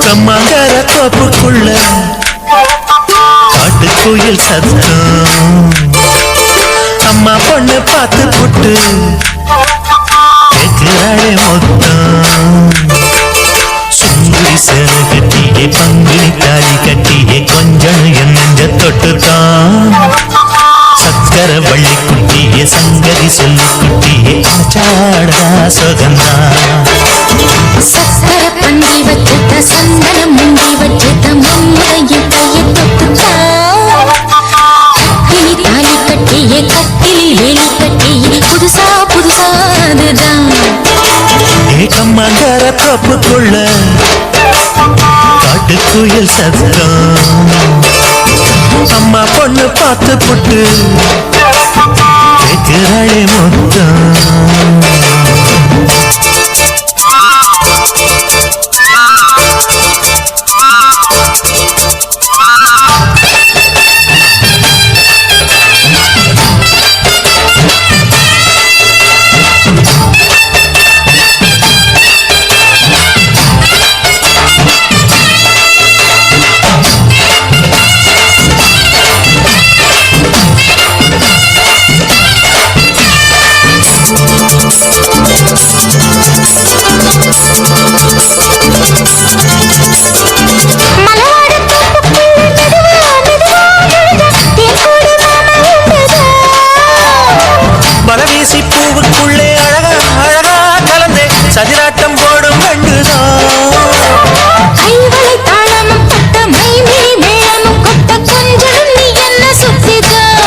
கம்மங்கர தோப்புக்குள்ள காட்டுக்குயில் சத்தம் அம்மா பொண்ணு பார்த்து புட்டு கேட்கிறாளே மொத்தம் சுங்குடி சேலை கட்டியே பங்குனி தாலி கட்டியே கொஞ்சம் என் நெஞ்ச தொட்டுதான் சக்கர வள்ளி குட்டியே சங்கதி சொல்லி குட்டியே ஆச்சாடா சுகந்தான் சக்கர பந்தி வச்சுட்ட சந்தனம் முண்டி வச்சுட்ட மம்முடைய கையை தொட்டுட்டா கட்டினி தாலி கட்டியே கட்டிலி வேலி கட்டியே புதுசா புதுசா அதுதான் கம்மங்கர தோப்புக்குள்ள காட்டுக்குயில் சத்தம் அம்மா பொண்ணு பார்த்து புட்டு கேட்கிறாளே மொத்தம் பலவீசி பூவுக்குள்ளே அழகா அழகா கலந்தே சதிராட்டம் போடும் கண்டுதான் கைவளை தாளமும் பட்ட மைமே மேளமும் கொட்ட கொஞ்சம் நீ என்ன சுத்திதான்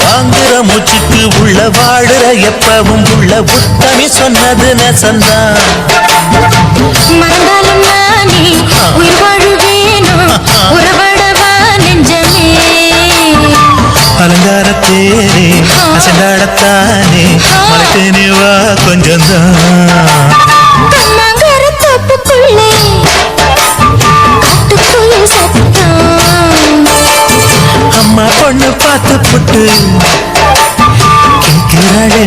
வாங்குற மூச்சுக்கு உள்ள வாடுற எப்பவும் உள்ள புத்தமி சொன்னது நெசந்தான் மறந்தாலும் நானே உயிர் வாழுவேனோ உறவடவா நெஞ்சமே அலங்கார தேரே அசண்டாடத்தானே மலைத்தேனே வா கொஞ்சம் தான் கம்மங்கர தோப்புக்குள்ளே காட்டுக்குயில் சத்தம் அம்மா பொண்ணு பார்த்து புட்டு கேட்கிறாளே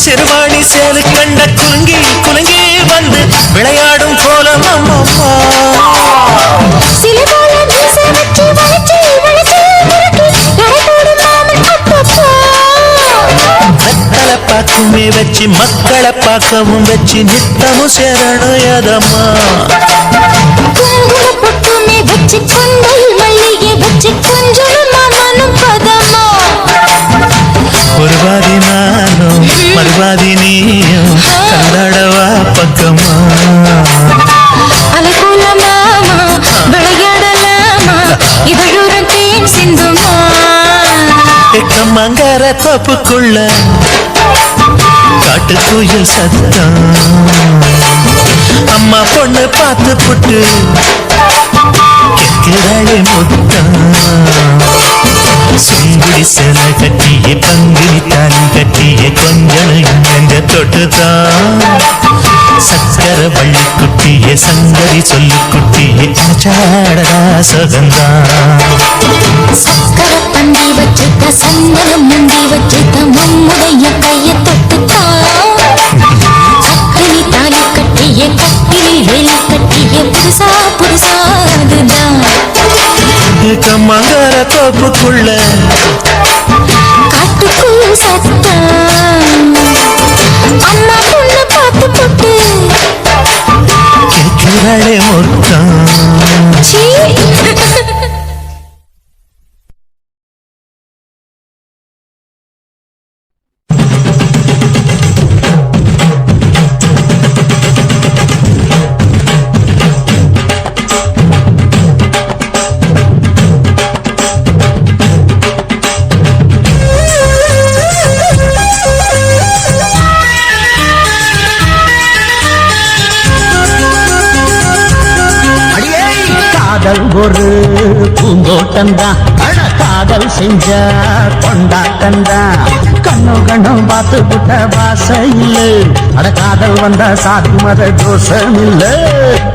சிறுவாணி சேலு கண்ட குலுங்கி குலுங்கி வந்து விளையாடும் கோலம் அம்மா சிலுவால மீசை வச்சு வளைச்சு வளைச்சு முறுக்கி எடை போடும் மாமன் அப்பப்பா மக்களை பார்க்குமே வச்சு மக்களை பார்க்கவும் வச்சு நித்தமும் சேரணும் யதம்மா குங்கும பொட்டுமே வச்சு கொண்டல் மல்லிகை வச்சு கொஞ்சம் மாமனும் பதமா ஒரு பாதி நானும் மறுபாதி நீயும் கல்லடவா பக்கமா அலைகூல மாமா விளையாடலாமா இதழுடன் தேன் சிந்துமா கம்மங்கர தோப்புக்குள்ள காட்டுக்குயில் சத்தம் அம்மா பொண்ணு பார்த்து புட்டு கேட்கிறாளே முத்தம் சுங்குடி சேலை கட்டியே பங்குனி தாலி கட்டியே கொஞ்சம் நெஞ்ச தொட்டுதான் சக்கர வள்ளி குட்டியே சங்கரி சொல்லி குட்டியே ஆச்சாடா சுகந்தான் சக்கர பந்தி வச்சுட்ட சந்தனம் முண்டி வச்சுட்ட மம்முடைய கையை தொட்டுட்டா கட்டிலி தாலி கட்டிய கட்டிலி வேலி கட்டிய புதுசா புதுசா அதுதான் கம்மங்கர தோப்புக்குள்ள காட்டுக்குள் சத்தம் அம்மா பொண்ணு பார்த்து போட்டு கேட்கிற மகளே மொத்தம். சீ. காதல் ஒரு பூந்தோட்டம்தான், காதல் செஞ்ச கொண்டாட்டம்தான். கண்ணு கண்ணும் பார்த்து விட்ட வாசையில் அட காதல் வந்த சாதி மத தோஷம் இல்ல.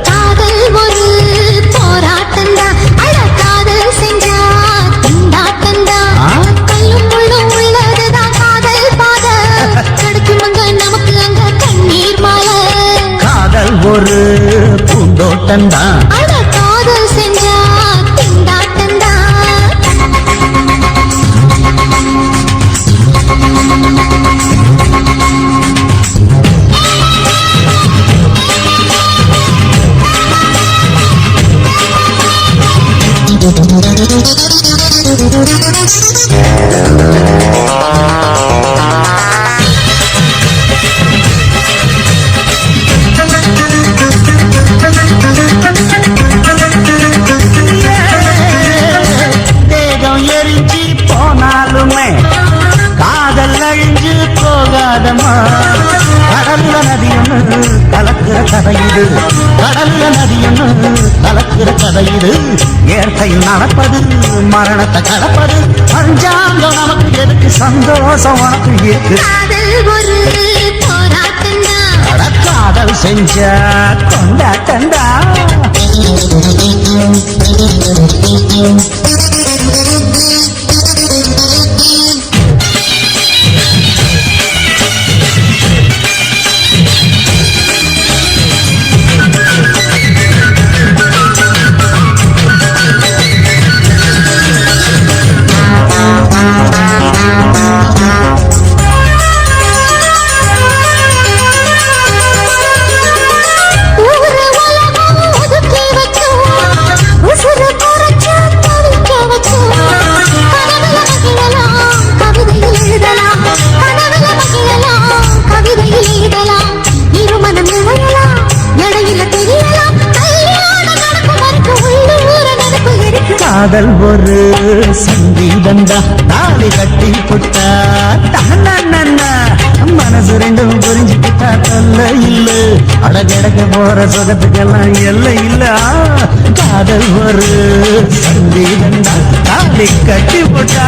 காதல் ஒரு போராட்டம்தான், அட காதல் செஞ்சா கொண்டாட்டம்தான். கல்லும் முள்ளும் உள்ளதுதான் காதல் பாத, கிடைக்கும் அங்க நமக்கு அங்க கண்ணீர் மாலை. காதல் ஒரு பூந்தோட்டம்தான், அட காதல் செஞ்சா திண்டாட்டம்தான். தேகம் எரிஞ்சு போனாலுமே காதல் அழிஞ்சு போகாதமா. கடல்ல நதியொன்னு கலக்கிற கதையுது, கடல்ல நதியொன்னு கலக்கிற கதையுது. இயற்கை நடப்பது மரணத்தை கடப்பது, பஞ்சாங்கம் நமக்கு எதுக்கு, சந்தோஷம் உனக்கு இருக்கு. காதல் ஒரு போராட்டம்தான், அட காதல் செஞ்ச கொண்டாட்டண்டா. ஊரு உலகம் ஒதுக்கி வச்சோம், உசுரு குறைச்சு தவிக்க வச்சோம். கனவுல மகிழலாம், கவிதையில் எழுதலாம், கனவுல மகிழலாம், கவிதையில் எழுதலாம். இருமனம் இழையலாம், இடையில தெரியலாம், கல்யாண நடக்கும் வரைக்கும் உள்ளூர நடப்பு இருக்கு. காதல் ஒரு சங்கீதந்தா, தாலி கட்டி புட்டா தன்னா மனசு ரெண்டும் புரிஞ்சுக்கிட்டா தொல்ல இல்ல. அடகடக்க போற சுகத்துக்கெல்லாம் எல்லை இல்ல. காதல் ஒரு சங்கீதந்தா, தாலி கட்டி புட்டா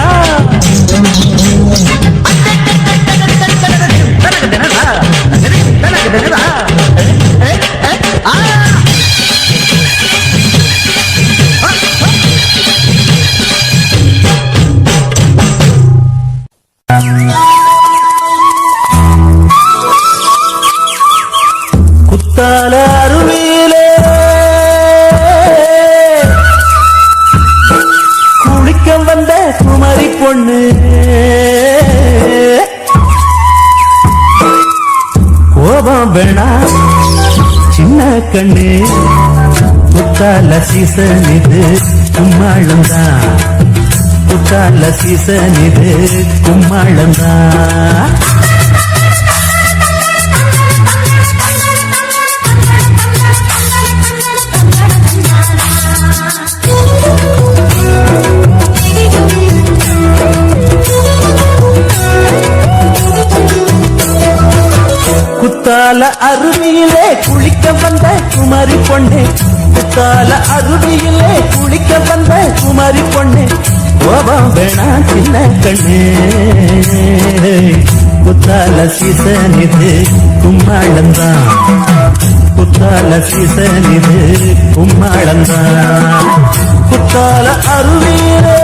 குத்தால அருவியிலே குளிக்க வந்த குமரி பொண்ணு, கோபம் வேணா சின்ன கண்ணு. குத்தால சீசன் இது கும்மாளம்தான், குத்தால சீசன் இது கும்மாளம்தான். குத்தால அருவியிலே குளிக்க வந்த குமரி பொண்ணு, குத்தால அருவியிலே குளிக்க வந்த குமரி பொண்ணு. கோபம் வேணா சின்ன கண்ணு, குத்தால சீசன் இது கும்மாளம்தான், குத்தால சீசன் இது கும்மாளம்தான். குத்தால அருவியிலே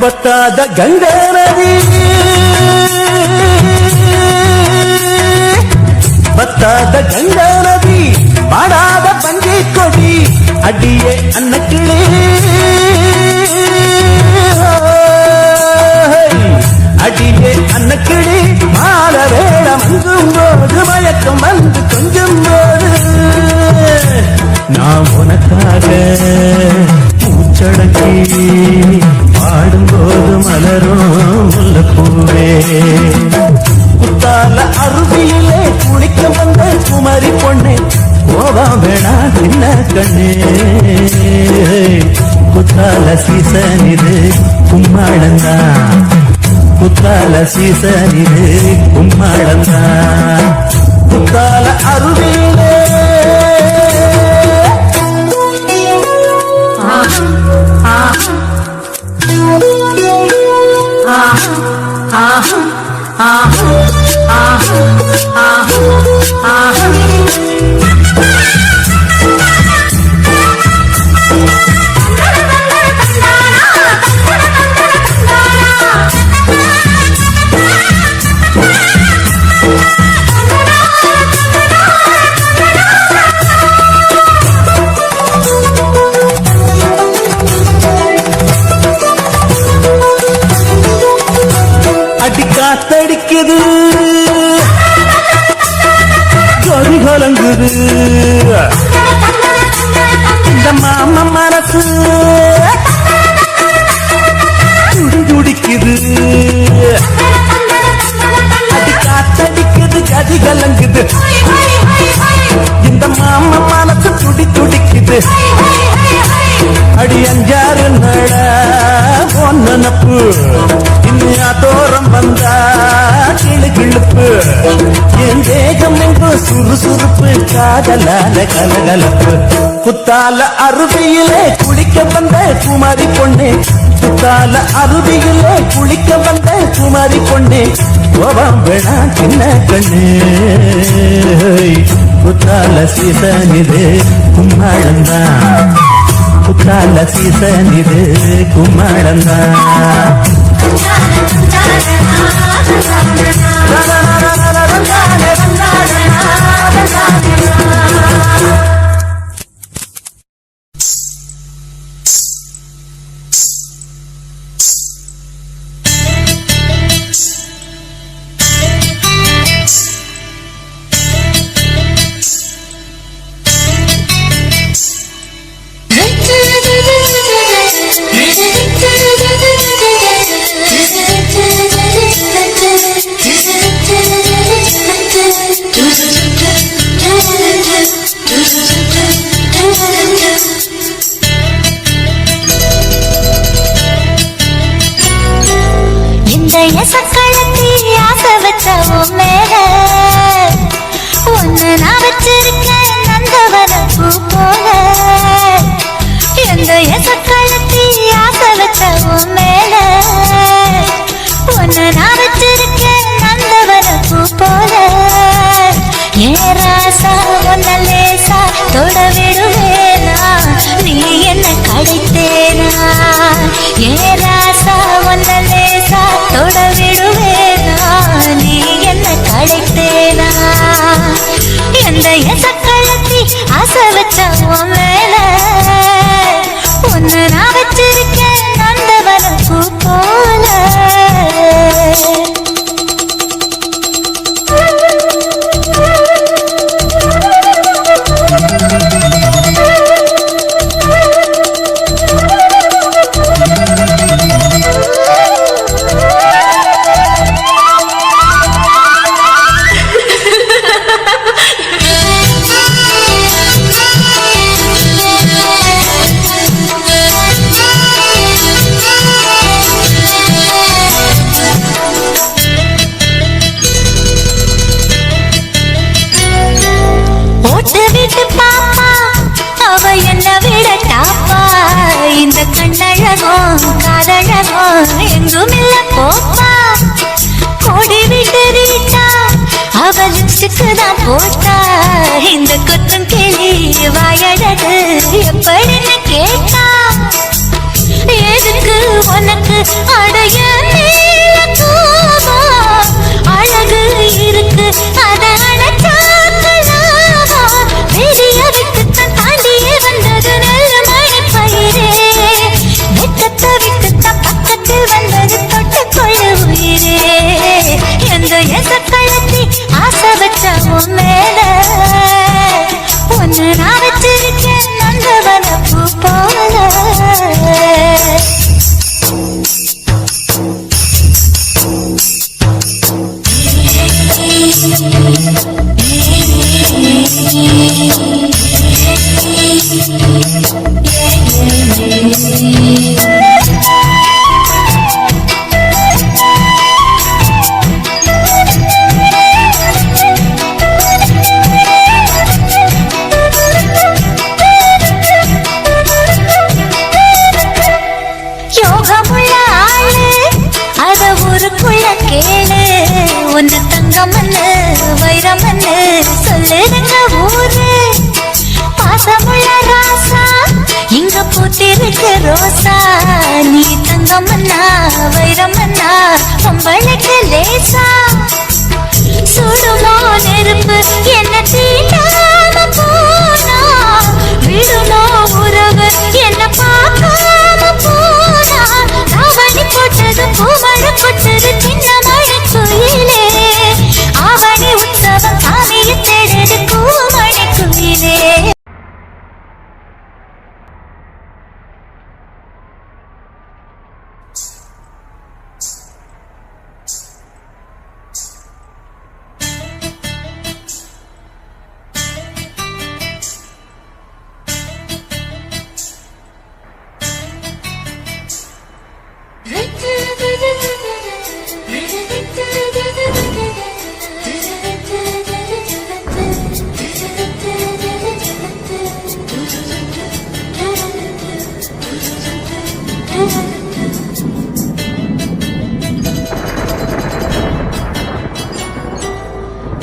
பத்தாத கங்கா நதி பத்தாத கங்கா நதி பாடாத பஞ்சை கொடி அடியே அன்னக்கிளே அடியே அன்னக்கிளி மால வேடம் அங்கும் போது மயக்கம் வந்து கொஞ்சம் போது நான் உனக்காக பூச்சடக்கி பாடும்போது மலரும் முல்லப்பூவே குத்தால அருவியிலே குளிக்க வந்த குமரி பொண்ணே கோபம் வேணா சின்ன கண்ணே குத்தால சீசன் இது கும்மாளந்தா குத்தால சீசன் இது கும்மாளந்தா குத்தால அருவியிலே காத்தடிக்குது கொடி கலங்குது இந்த மாமா மனசு துடி துடிக்குது அடி காத்தடிக்குது கதி கலங்குது இந்த மாமா மனசு துடி துடிக்குது அடி அஞ்சாறு நட பொன்னப்பு இன்னும் தோறம் வந்தா கிளு கிழுப்பு என் தேகம் எங்கு சுறுசுறுப்பு காதலால கலகலப்பு குத்தால அருவியிலே குளிக்க வந்த குமாரி பொண்ணே குத்தால அருவியிலே குளிக்க வந்த குமாரி பொண்ணே கோபம் வேணா சின்ன கண்ணே குத்தால சீசன் இது கும்மாளந்தா குத்தால சீசன் இது கும்மாளந்தா சக்களத்தி ஆசை வச்ச மேல ஒன்னு நான் வச்சிருக்கேன் நந்தவன பூ போல எந்த சக்களத்தி ஆசை வச்ச மேல ஒன்னு நான் வச்சிருக்கேன் நந்தவன பூ போல ஏராசா ஒன்ன லேசா தொட விடுவேனா நீ என்ன கிடைத்தேனா ஏராசா ஒன்ன லேசா தொட விடுவேனா நீ என்ன கிடைத்தேனா எந்த சக்களத்தி ஆசை வச்ச மேல ஒன்னு நான் வச்சிருக்கேன் நந்தவன பூ போல இந்த கண்ணழகும் காதழகும் எங்குமில்ல போப்பா கொடி விட்டு ரீட்டா அவள் சிக்குதான் போட்டா இந்த குத்தும் கிளி வாயழகு எப்படின்னு கேட்டா எதுக்கு உனக்கு அடைய மேல கோபம் அழகு இருக்கு அத அணைச்சாக்கலாமா பெரிய விட்டுத்தான் தாண்டியே வந்தது நல்ல மழை பயிரே வெட்டத்தை விட்டுத்தான் பக்கத்தில் வந்தது தொட்டுக்கொள்ள உயிரே எந்த எசக்களத்தி ஆசை வச்ச உன் மேல ஒன்னு நான் வச்சிருக்கேன் நந்தவன பூ போல யோகமுள்ள ஆளு அத ஊருக்குள்ள கேளு உன்னை தங்கமன்னு வைரமன்னு சொல்லுங்க ஊரு பாசமுள்ள ராசா இங்க பூத்திருக்கு ரோசா நீ தங்கமன்னா வைரமன்னா பொம்பளைக்கு லேசா சுடுமோ நெருப்பு என்ன தீண்டாம போனா விடுமோ உறவு என்ன பார்க்காம போனா ராவணி போட்டது பூமழை போட்டது சின்ன மழை குயிலே ஆவணி உற்சவம் சாமியை தேடுது பூமழை குயிலே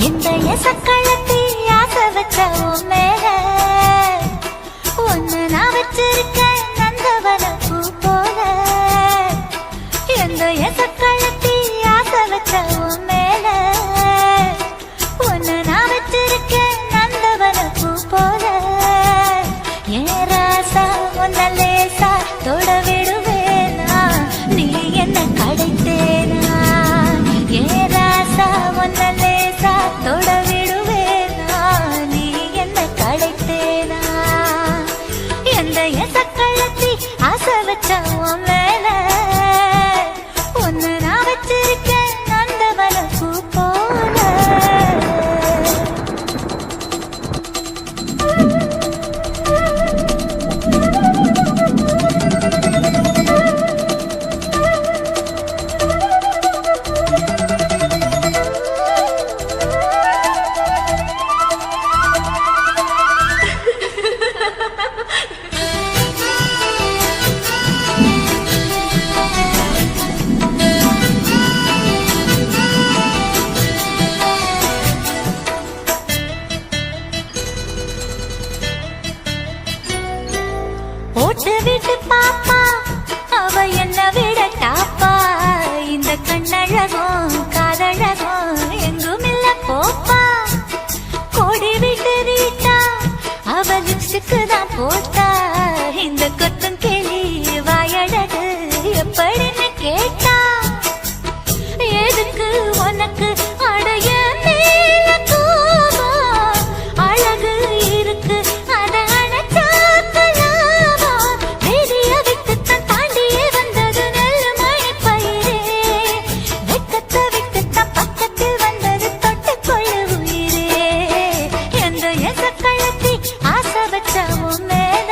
இந்த எசக்களத்தி ஆசை வச்ச உன் மேல ஒன்னு நான் வச்சிருக்கேன் நந்தவன பூ போல இந்த எசக்களத்தி ஆசை வச்ச உன் மேல ஒன்னு நான் வச்சிருக்கேன் நந்தவன பூ போல ஏன் ராசா உன்ன லேசா தொட விடுவேனா நீ என்ன கடைத்தேனா ஏன் ராசா உன்ன லேசா தொட விடுவேனா நீ என்ன கடைத்தேனா எந்த எசக்களத்தி ஆசை வச்ச உன் மேல ஒன்னு நான் வச்சிருக்கேன் நந்தவன பூ போல ஓட்டு விட்டு பாப்பா அவ என்ன விட டாப்பா இந்த கண்ணழகும் காதழகும் எங்கும் இல்ல போப்பா கோடி விட்டு ரீட்டா அவ லிப்ஸ்டிக்கு தான் போட்டா இந்த கொத்தும் கிளி வாயழகு எப்படின்னு கேட்டா எதுக்கு உனக்கு அடைய மேல கோபம் அழகு இருக்கு அத அணைச்சாக்கலாமா பெரிய விட்டுத்தான் தாண்டியே வந்தது நல்ல மழை பயிரே வெக்கத்தை விட்டுத்தான் பக்கத்தில் வந்தது தொட்டுக்கொள்ள உயிரே எந்த எசக்களத்தி ஆசை வச்ச உன் மேல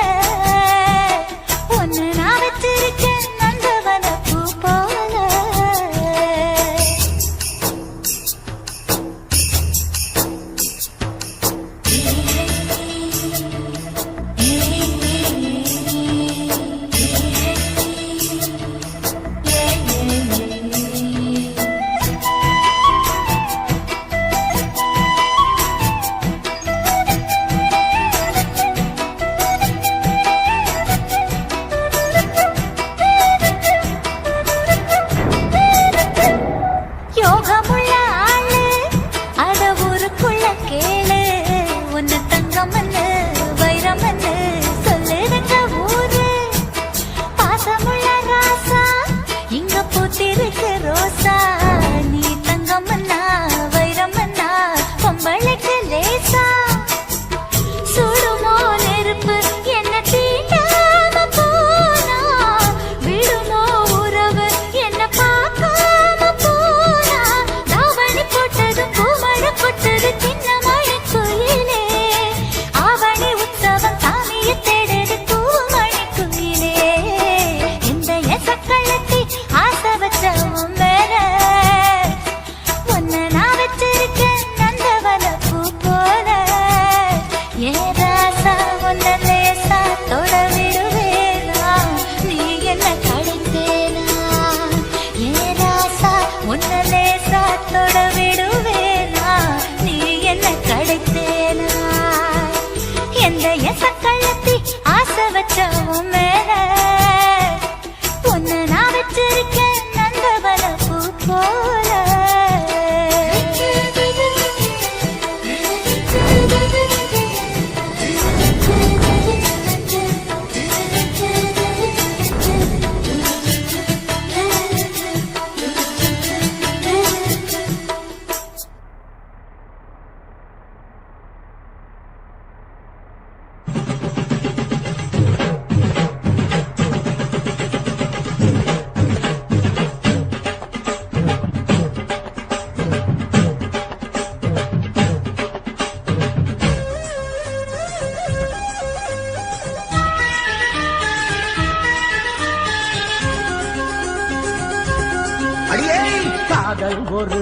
காதல் ஒரு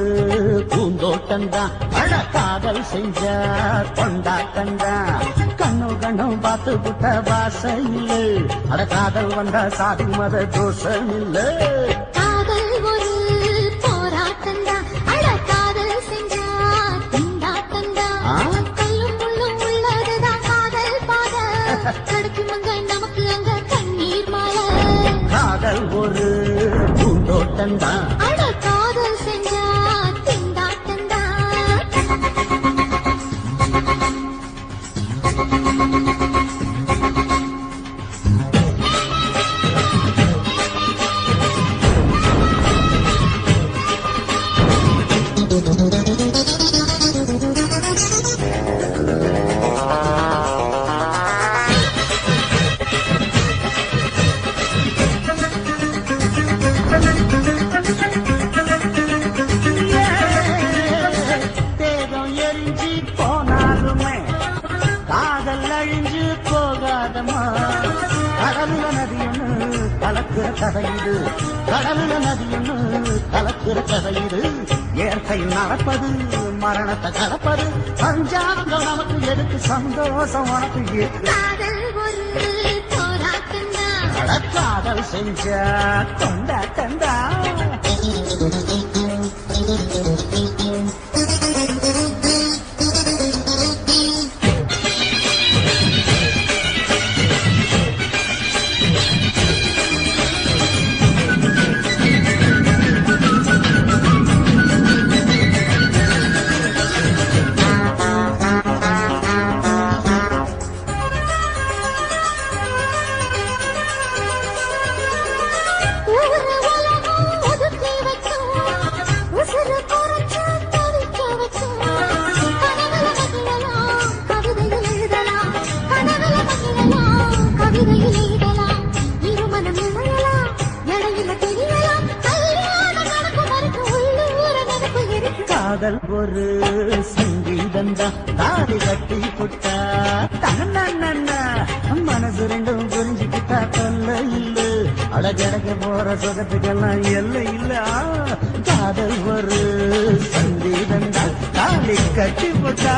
பூந்தோட்டம்தான் அட காதல் செஞ்ச கொண்டாட்டம்தான் கண்ணு கண்ணும் பார்த்து புட்ட வாசையில் அட காதல் வந்தா சாதி மத தோஷம் இல்ல காதல் ஒரு போராட்டம்தான் அட காதல் செஞ்சா திண்டாட்டம்தான் கல்லும் முள்ளும் உள்ளதுதான் காதல் பாத கிடைக்குமங்க நமக்கு அங்க கண்ணீர் மாலை காதல் ஒரு பூந்தோட்டம்தான் அட காதல் செஞ்சா திண்டாட்டம்தான் தேகம் எரிஞ்சு போனாலுமே காதல் அழிஞ்சு போகாதமா கடலுல நதியொன்னு கலக்குற கதையுது கடலுல நதியொன்னு கலக்குற கதையுது இயற்கையில் நடப்பது மரணத்தை கலப்பது பஞ்சாங்கம் நமக்கு எதுக்கு சந்தோஷம் உனக்கு எதுக்கு காதல் ஒரு போராட்டம்தான் அட காதல் செஞ்ச கொண்டாட்டந்தா ஊரு உலகம் ஒதுக்கி வைக்கும் உசுறு குறைச்சு தவிக்க வைக்கும் கனவுல மகிழலாம் கவிதையில் எழுதலாம் கனவுல மகிழலாம் கவிதையில் எழுதலாம் இருமனம் இணையலாம் இடையில தெரியலாம் கல்யாணம் நடக்கும் வரைக்கும் உள்ளூர நடப்பு இருக்கு காதல் ஒரு சங்கீதந்தான் தாடி கட்டி புட்டா தன்னா மனசு ரெண்டும் புரிஞ்சுக்கிட்டா தொல்ல இல்ல அடகடக்க போற சொகத்துக்கெல்லாம் எல்லை இல்ல காதல் ஒரு சங்கீதந்தான் தாடி கட்டி புட்டா